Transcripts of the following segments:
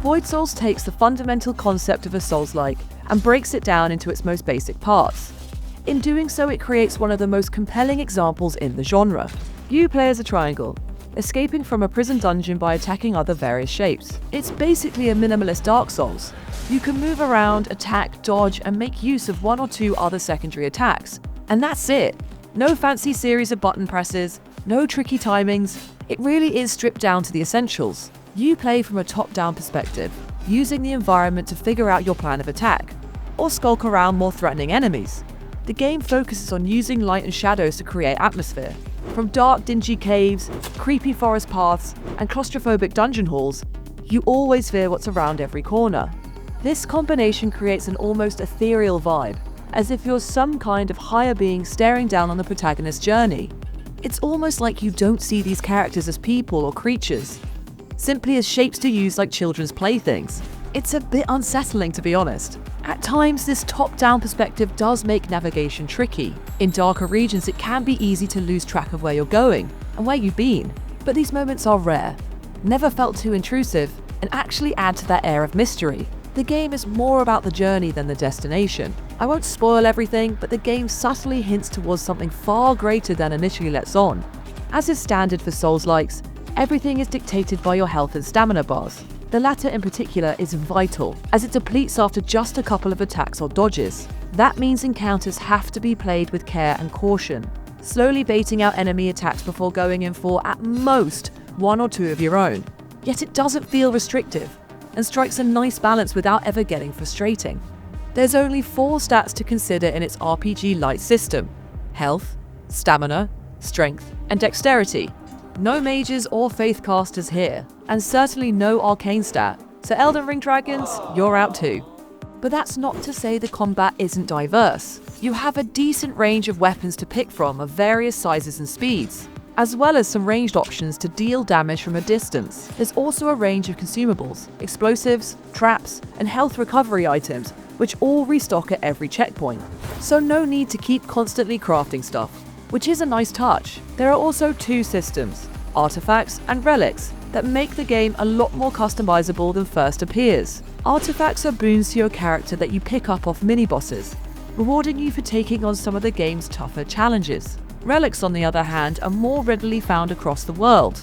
Void Souls takes the fundamental concept of a Souls-like and breaks it down into its most basic parts. In doing so, it creates one of the most compelling examples in the genre. You play as a triangle, escaping from a prison dungeon by attacking other various shapes. It's basically a minimalist Dark Souls. You can move around, attack, dodge, and make use of one or two other secondary attacks. And that's it. No fancy series of button presses, no tricky timings. It really is stripped down to the essentials. You play from a top-down perspective, using the environment to figure out your plan of attack, or skulk around more threatening enemies. The game focuses on using light and shadows to create atmosphere. From dark, dingy caves, creepy forest paths, and claustrophobic dungeon halls, you always fear what's around every corner. This combination creates an almost ethereal vibe, as if you're some kind of higher being staring down on the protagonist's journey. It's almost like you don't see these characters as people or creatures, simply as shapes to use like children's playthings. It's a bit unsettling, to be honest. At times, this top-down perspective does make navigation tricky. In darker regions, it can be easy to lose track of where you're going and where you've been. But these moments are rare, never felt too intrusive, and actually add to that air of mystery. The game is more about the journey than the destination. I won't spoil everything, but the game subtly hints towards something far greater than initially lets on. As is standard for Souls-likes, everything is dictated by your health and stamina bars. The latter in particular is vital, as it depletes after just a couple of attacks or dodges. That means encounters have to be played with care and caution, slowly baiting out enemy attacks before going in for, at most, one or two of your own. Yet it doesn't feel restrictive, and strikes a nice balance without ever getting frustrating. There's only 4 stats to consider in its RPG-light system: health, stamina, strength, and dexterity. No mages or faith casters here, and certainly no arcane stat, so Elden Ring dragons, you're out too. But that's not to say the combat isn't diverse. You have a decent range of weapons to pick from of various sizes and speeds, as well as some ranged options to deal damage from a distance. There's also a range of consumables, explosives, traps, and health recovery items, which all restock at every checkpoint. So no need to keep constantly crafting stuff, which is a nice touch. There are also 2 systems, artifacts and relics, that make the game a lot more customizable than first appears. Artifacts are boons to your character that you pick up off mini-bosses, rewarding you for taking on some of the game's tougher challenges. Relics, on the other hand, are more readily found across the world.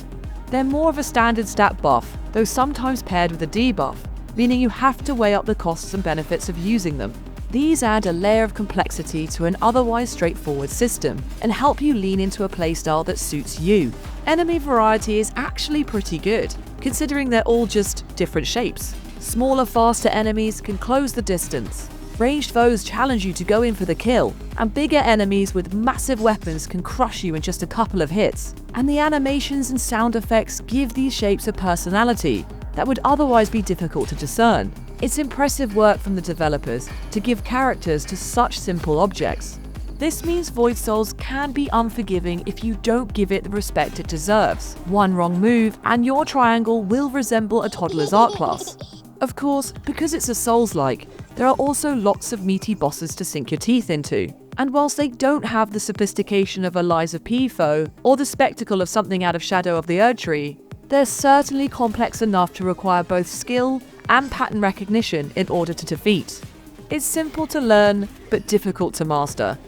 They're more of a standard stat buff, though sometimes paired with a debuff, meaning you have to weigh up the costs and benefits of using them. These add a layer of complexity to an otherwise straightforward system and help you lean into a playstyle that suits you. Enemy variety is actually pretty good, considering they're all just different shapes. Smaller, faster enemies can close the distance. Ranged foes challenge you to go in for the kill, and bigger enemies with massive weapons can crush you in just a couple of hits. And the animations and sound effects give these shapes a personality that would otherwise be difficult to discern. It's impressive work from the developers to give characters to such simple objects. This means Void Souls can be unforgiving if you don't give it the respect it deserves. One wrong move, and your triangle will resemble a toddler's art class. Of course, because it's a Souls-like, there are also lots of meaty bosses to sink your teeth into. And whilst they don't have the sophistication of a Lies of P foe or the spectacle of something out of Shadow of the Erdtree, they're certainly complex enough to require both skill and pattern recognition in order to defeat. It's simple to learn, but difficult to master.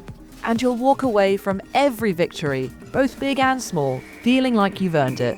And you'll walk away from every victory, both big and small, feeling like you've earned it.